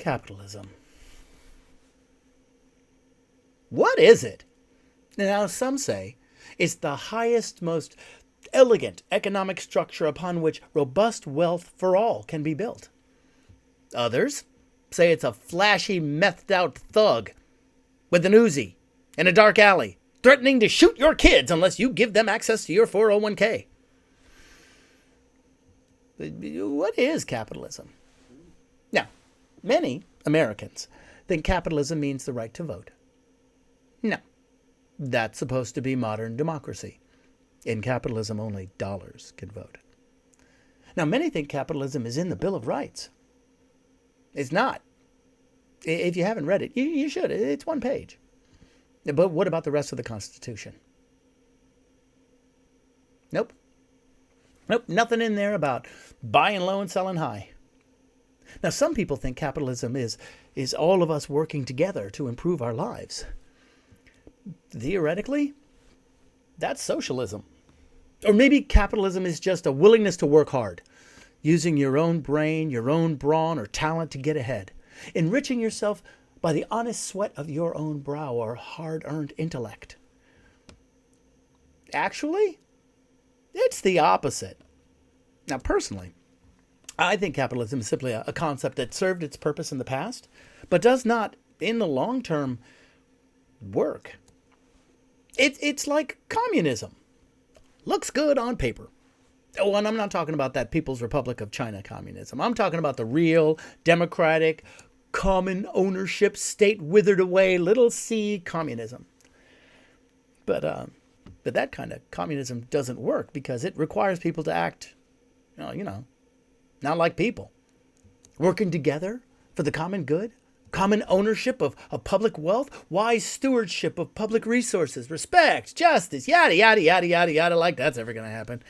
Capitalism. What is it? Now, some say it's the highest, most elegant economic structure upon which robust wealth for all can be built. Others say it's a flashy, methed-out thug with an Uzi in a dark alley, threatening to shoot your kids unless you give them access to your 401k. What is capitalism? Now, many Americans think capitalism means the right to vote. No, that's supposed to be modern democracy. In capitalism, only dollars can vote. Now, many think capitalism is in the Bill of Rights. It's not. If you haven't read it, you should. It's one page. But what about the rest of the Constitution? Nope. Nope, nothing in there about buying low and selling high. Now, some people think capitalism is all of us working together to improve our lives. Theoretically, that's socialism. Or maybe capitalism is just a willingness to work hard, using your own brain, your own brawn, or talent to get ahead, enriching yourself by the honest sweat of your own brow or hard-earned intellect. Actually, it's the opposite. Now, personally, I think capitalism is simply a concept that served its purpose in the past, but does not, in the long term, work. It's like communism. Looks good on paper. Oh, and I'm not talking about that People's Republic of China communism. I'm talking about the real, democratic, common ownership, state withered away, little c communism. But that kind of communism doesn't work because it requires people to act, not like people. Working together for the common good, common ownership of public wealth, wise stewardship of public resources, respect, justice, yada, yada, yada, yada, yada, like that's ever going to happen.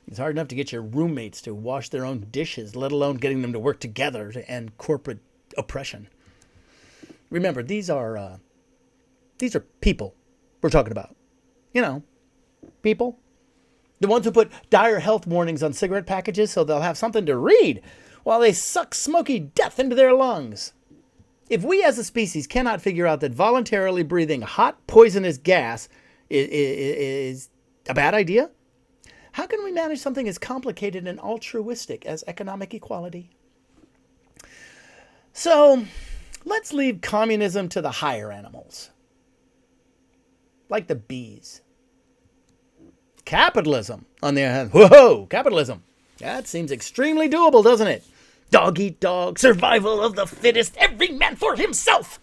It's hard enough to get your roommates to wash their own dishes, let alone getting them to work together to end corporate oppression. Remember, these are people we're talking about. People. The ones who put dire health warnings on cigarette packages so they'll have something to read while they suck smoky death into their lungs. If we as a species cannot figure out that voluntarily breathing hot, poisonous gas is a bad idea, how can we manage something as complicated and altruistic as economic equality? So, let's leave communism to the higher animals, like the bees. Capitalism, on the other hand, whoa, capitalism. That seems extremely doable, doesn't it? Dog eat dog, survival of the fittest, every man for himself.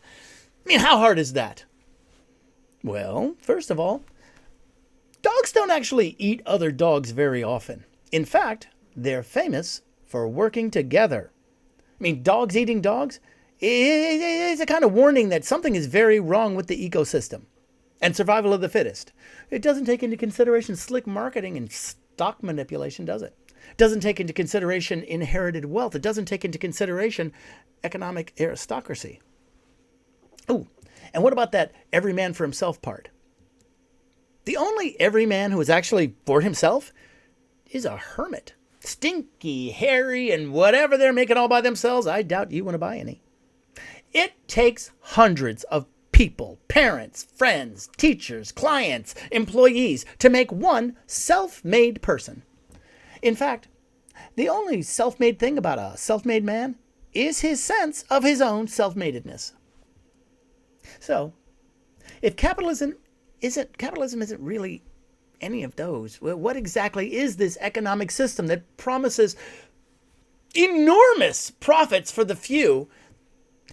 I mean, how hard is that? Well, first of all, dogs don't actually eat other dogs very often. In fact, they're famous for working together. I mean, dogs eating dogs is a kind of warning that something is very wrong with the ecosystem and survival of the fittest. It doesn't take into consideration slick marketing and stock manipulation, does it? It doesn't take into consideration inherited wealth. It doesn't take into consideration economic aristocracy. Oh, and what about that every man for himself part? The only every man who is actually for himself is a hermit. Stinky, hairy, and whatever they're making all by themselves, I doubt you want to buy any. It takes hundreds of people, parents, friends, teachers, clients, employees to make one self-made person. In fact, the only self-made thing about a self-made man is his sense of his own self-matedness. So, if capitalism isn't really any of those, well, what exactly is this economic system that promises enormous profits for the few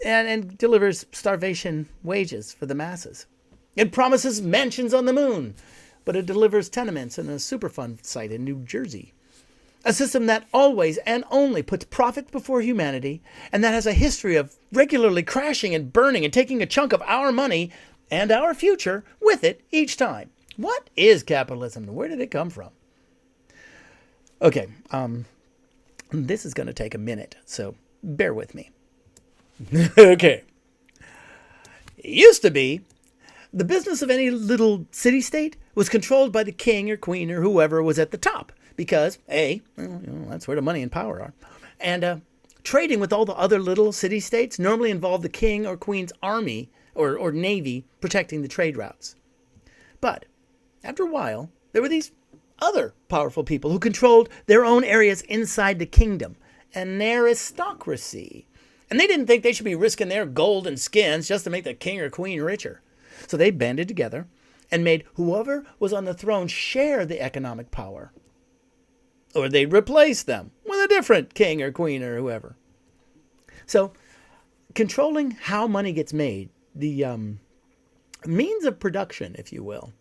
and delivers starvation wages for the masses? It promises mansions on the moon, but it delivers tenements in a Superfund site in New Jersey. A system that always and only puts profit before humanity, and that has a history of regularly crashing and burning and taking a chunk of our money and our future with it each time. What is capitalism? Where did it come from? Okay, this is going to take a minute, so bear with me. Okay. It used to be the business of any little city-state was controlled by the king or queen or whoever was at the top. Because, A, that's where the money and power are. And Trading with all the other little city-states normally involved the king or queen's army or navy protecting the trade routes. But after a while, there were these other powerful people who controlled their own areas inside the kingdom, an aristocracy. And they didn't think they should be risking their gold and skins just to make the king or queen richer. So they banded together and made whoever was on the throne share the economic power. Or they'd replace them with a different king or queen or whoever. So controlling how money gets made, the means of production, if you will,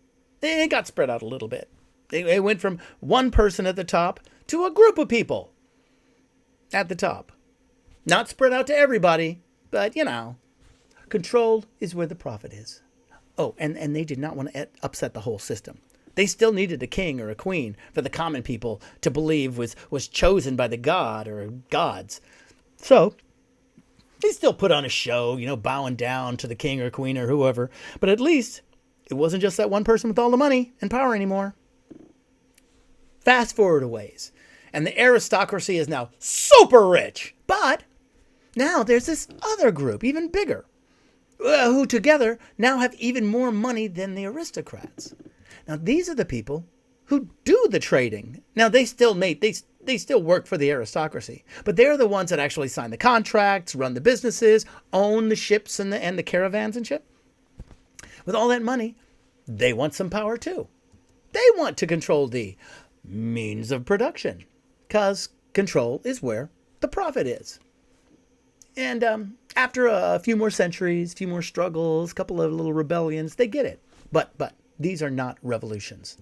it got spread out a little bit. It went from one person at the top to a group of people at the top. Not spread out to everybody, but, control is where the profit is. Oh, and they did not want to upset the whole system. They still needed a king or a queen for the common people to believe was chosen by the god or gods. So they still put on a show, bowing down to the king or queen or whoever. But at least it wasn't just that one person with all the money and power anymore. Fast forward a ways, and the aristocracy is now super rich. But now there's this other group, even bigger, who together now have even more money than the aristocrats. Now, these are the people who do the trading. Now, they still work for the aristocracy, but they're the ones that actually sign the contracts, run the businesses, own the ships and the caravans and shit. With all that money, they want some power too. They want to control the means of production, because control is where the profit is. And after a few more centuries, a few more struggles, a couple of little rebellions, they get it. But these are not revolutions.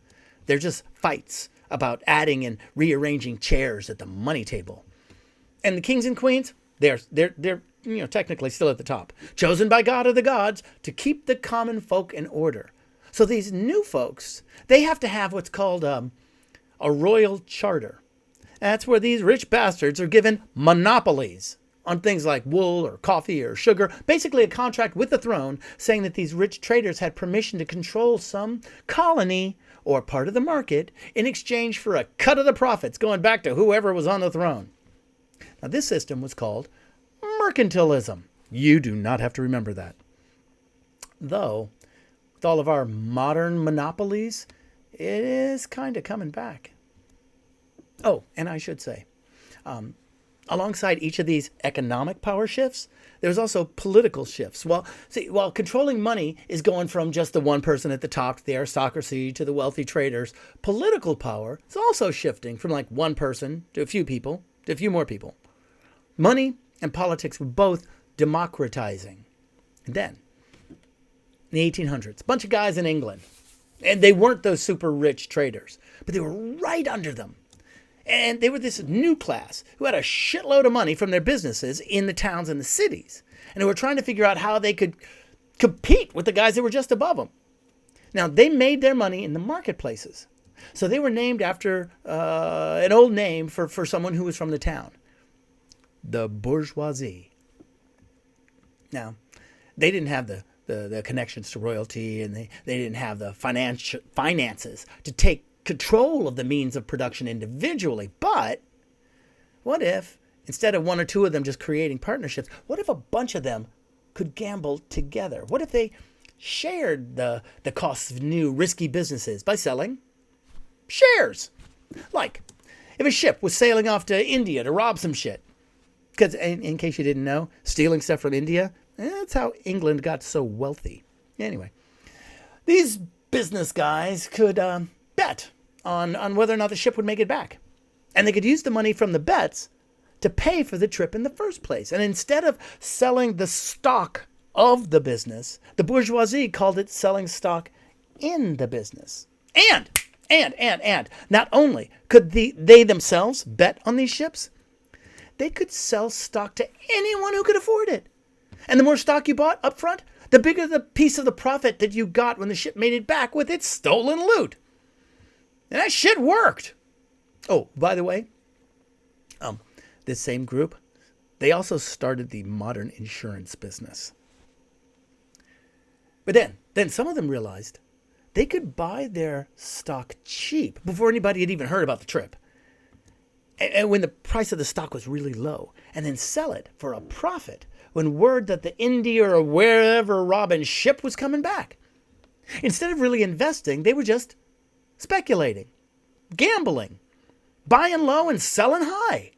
They're just fights about adding and rearranging chairs at the money table. And the kings and queens, they're technically still at the top, chosen by God or the gods to keep the common folk in order. So these new folks, they have to have what's called a royal charter. That's where these rich bastards are given monopolies on things like wool or coffee or sugar, basically a contract with the throne saying that these rich traders had permission to control some colony or part of the market in exchange for a cut of the profits going back to whoever was on the throne. Now, this system was called mercantilism. You do not have to remember that. Though, with all of our modern monopolies, it is kind of coming back. Oh, and I should say, alongside each of these economic power shifts, there's also political shifts. While controlling money is going from just the one person at the top, the aristocracy, to the wealthy traders, political power is also shifting from like one person to a few people to a few more people. Money and politics were both democratizing. And then, in the 1800s, a bunch of guys in England, and they weren't those super rich traders, but they were right under them. And they were this new class who had a shitload of money from their businesses in the towns and the cities. And they were trying to figure out how they could compete with the guys that were just above them. Now, they made their money in the marketplaces. So they were named after an old name for someone who was from the town. The bourgeoisie. Now, they didn't have the connections to royalty, and they didn't have the finances to take control of the means of production individually. But what if, instead of one or two of them just creating partnerships, what if a bunch of them could gamble together? What if they shared the costs of new risky businesses by selling shares? Like, if a ship was sailing off to India to rob some shit, because in case you didn't know, stealing stuff from India, that's how England got so wealthy. Anyway, these business guys could bet on whether or not the ship would make it back. And they could use the money from the bets to pay for the trip in the first place. And instead of selling the stock of the business, the bourgeoisie called it selling stock in the business. And not only could they themselves bet on these ships, they could sell stock to anyone who could afford it. And the more stock you bought up front, the bigger the piece of the profit that you got when the ship made it back with its stolen loot. And that shit worked. Oh, by the way, this same group, they also started the modern insurance business. But then some of them realized they could buy their stock cheap before anybody had even heard about the trip. and when the price of the stock was really low, and then sell it for a profit when word that the India or wherever Robin's ship was coming back. Instead of really investing, they were just speculating, gambling, buying low and selling high.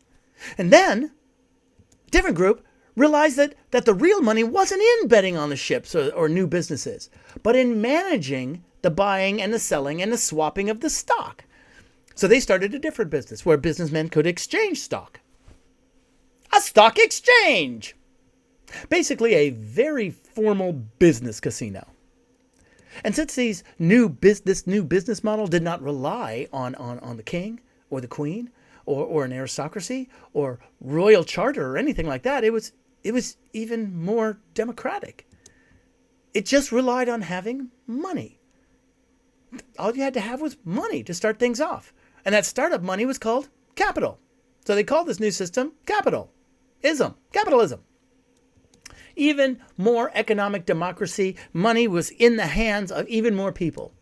And then a different group realized that the real money wasn't in betting on the ships or new businesses, but in managing the buying and the selling and the swapping of the stock. So they started a different business where businessmen could exchange stock. A stock exchange! Basically a very formal business casino. And since this new business model did not rely on the king or the queen or an aristocracy or royal charter or anything like that, it was even more democratic. It just relied on having money. All you had to have was money to start things off. And that startup money was called capital. So they called this new system capitalism. Even more economic democracy, money was in the hands of even more people.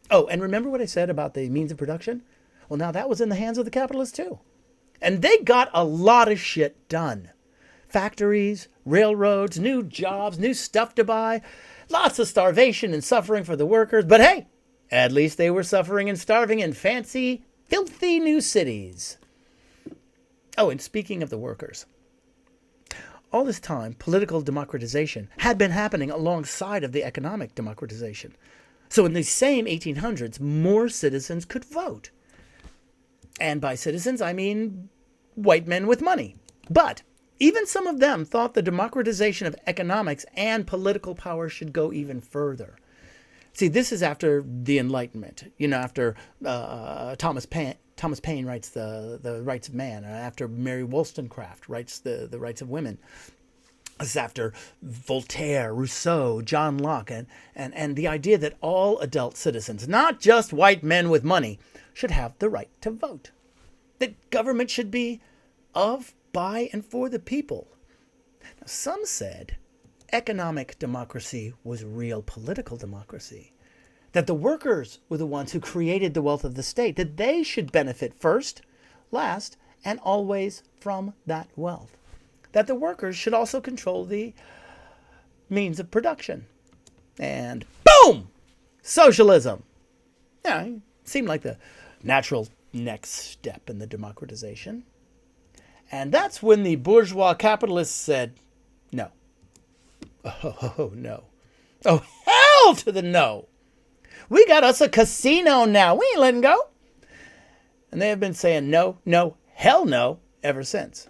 Oh, and remember what I said about the means of production? Well, now that was in the hands of the capitalists too. And they got a lot of shit done. Factories, railroads, new jobs, new stuff to buy, lots of starvation and suffering for the workers. But hey, at least they were suffering and starving in fancy, filthy new cities. Oh, and speaking of the workers, all this time, political democratization had been happening alongside of the economic democratization. So in the same 1800s, more citizens could vote. And by citizens, I mean white men with money. But even some of them thought the democratization of economics and political power should go even further. See, this is after the Enlightenment, after Thomas Paine writes the Rights of Man, after Mary Wollstonecraft writes the Rights of Women. This is after Voltaire, Rousseau, John Locke, and the idea that all adult citizens, not just white men with money, should have the right to vote. That government should be of, by, and for the people. Now, some said economic democracy was real political democracy. That the workers were the ones who created the wealth of the state. That they should benefit first, last, and always from that wealth. That the workers should also control the means of production. And boom! Socialism. Yeah, it seemed like the natural next step in the democratization. And that's when the bourgeois capitalists said, no. Oh, no. Oh, hell to the no. We got us a casino now. We ain't letting go. And they have been saying no, no, hell no ever since.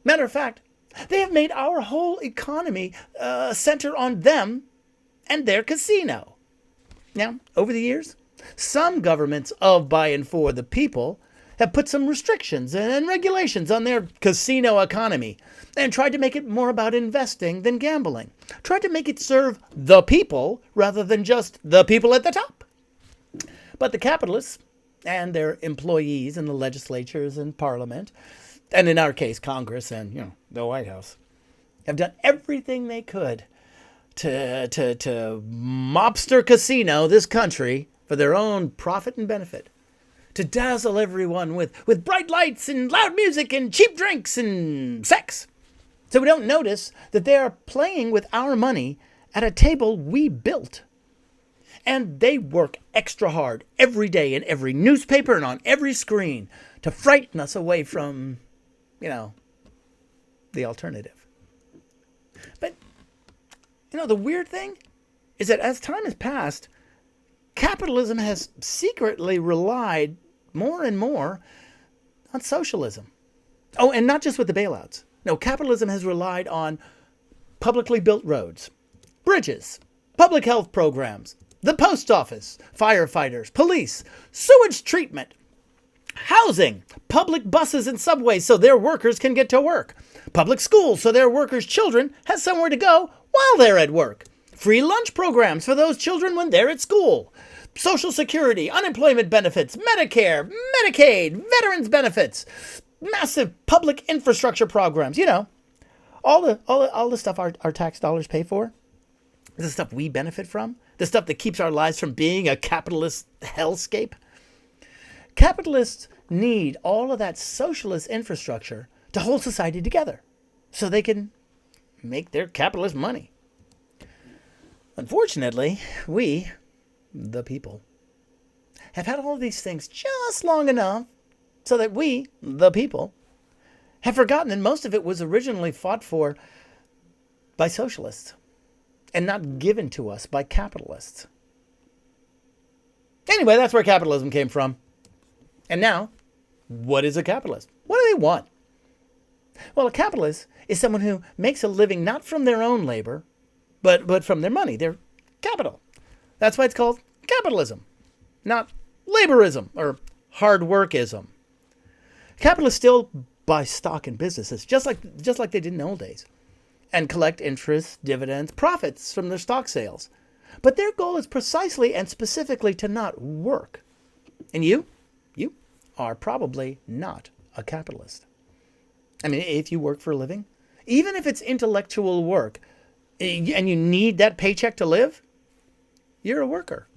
Matter of fact, they have made our whole economy center on them and their casino. Now, over the years, some governments of, by, and for the people have put some restrictions and regulations on their casino economy and tried to make it more about investing than gambling. Tried to make it serve the people rather than just the people at the top. But the capitalists and their employees in the legislatures and parliament, and in our case, Congress and the White House, have done everything they could to mobster casino this country for their own profit and benefit. To dazzle everyone with bright lights and loud music and cheap drinks and sex. So we don't notice that they are playing with our money at a table we built. And they work extra hard every day in every newspaper and on every screen to frighten us away from, the alternative. But, the weird thing is that as time has passed, capitalism has secretly relied more and more on socialism. Oh, and not just with the bailouts. No, capitalism has relied on publicly built roads, bridges, public health programs, the post office, firefighters, police, sewage treatment, housing, public buses and subways so their workers can get to work, public schools so their workers' children have somewhere to go while they're at work, free lunch programs for those children when they're at school, Social Security, unemployment benefits, Medicare, Medicaid, veterans benefits, massive public infrastructure programs, all the stuff our tax dollars pay for, the stuff we benefit from, the stuff that keeps our lives from being a capitalist hellscape. Capitalists need all of that socialist infrastructure to hold society together so they can make their capitalist money. Unfortunately, we, the people, have had all of these things just long enough so that we, the people, have forgotten that most of it was originally fought for by socialists and not given to us by capitalists. Anyway, that's where capitalism came from. And now, what is a capitalist? What do they want? Well, a capitalist is someone who makes a living not from their own labor, but from their money, their capital. That's why it's called capitalism, not laborism or hard workism. Capitalists still buy stock in businesses, just like they did in the old days, and collect interest, dividends, profits from their stock sales. But their goal is precisely and specifically to not work. And you are probably not a capitalist. I mean, if you work for a living, even if it's intellectual work, and you need that paycheck to live, you're a worker.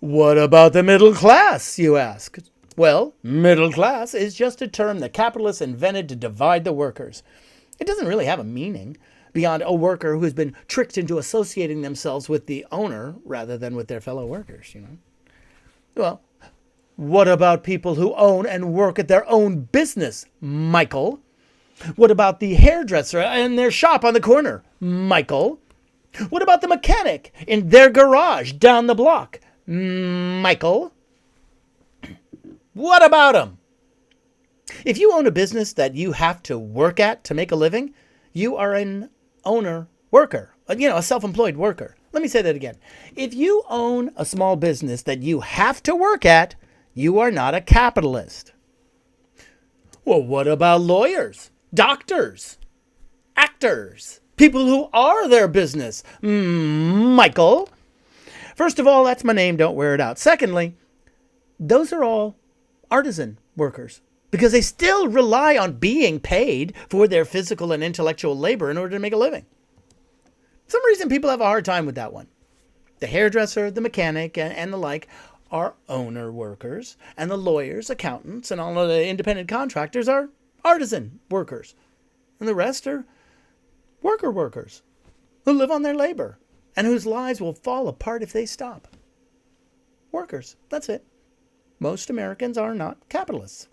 What about the middle class, you ask? Well, middle class is just a term that capitalists invented to divide the workers. It doesn't really have a meaning beyond a worker who's been tricked into associating themselves with the owner rather than with their fellow workers, Well, what about people who own and work at their own business, Michael? What about the hairdresser in their shop on the corner, Michael? What about the mechanic in their garage down the block, Michael? What about them? If you own a business that you have to work at to make a living, you are an owner worker, a self-employed worker. Let me say that again. If you own a small business that you have to work at, you are not a capitalist. Well, what about lawyers, doctors, actors, people who are their business? Michael. First of all, that's my name. Don't wear it out. Secondly, those are all artisan workers because they still rely on being paid for their physical and intellectual labor in order to make a living. For some reason, people have a hard time with that one. The hairdresser, the mechanic, and the like are owner workers, and the lawyers, accountants, and all of the independent contractors are artisan workers. And the rest are workers who live on their labor and whose lives will fall apart if they stop. Workers, that's it. Most Americans are not capitalists.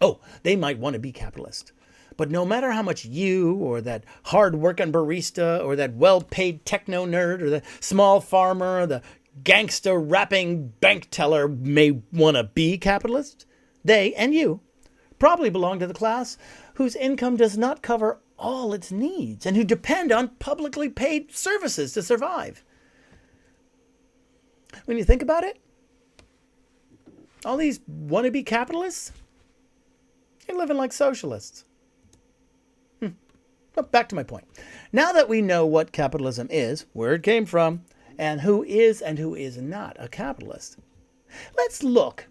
Oh, they might want to be capitalist. But no matter how much you or that hard-working barista or that well-paid techno nerd or the small farmer or the gangster rapping bank teller may want to be capitalist, they and you probably belong to the class whose income does not cover all its needs and who depend on publicly paid services to survive. When you think about it, all these wannabe capitalists, they're living like socialists. But back to my point. Now that we know what capitalism is, where it came from, and who is not a capitalist, let's look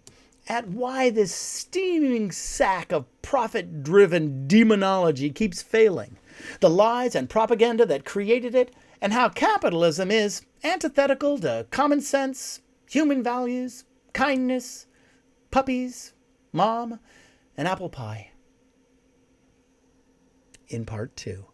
at why this steaming sack of profit-driven demonology keeps failing, the lies and propaganda that created it, and how capitalism is antithetical to common sense, human values, kindness, puppies, mom, and apple pie. In part 2.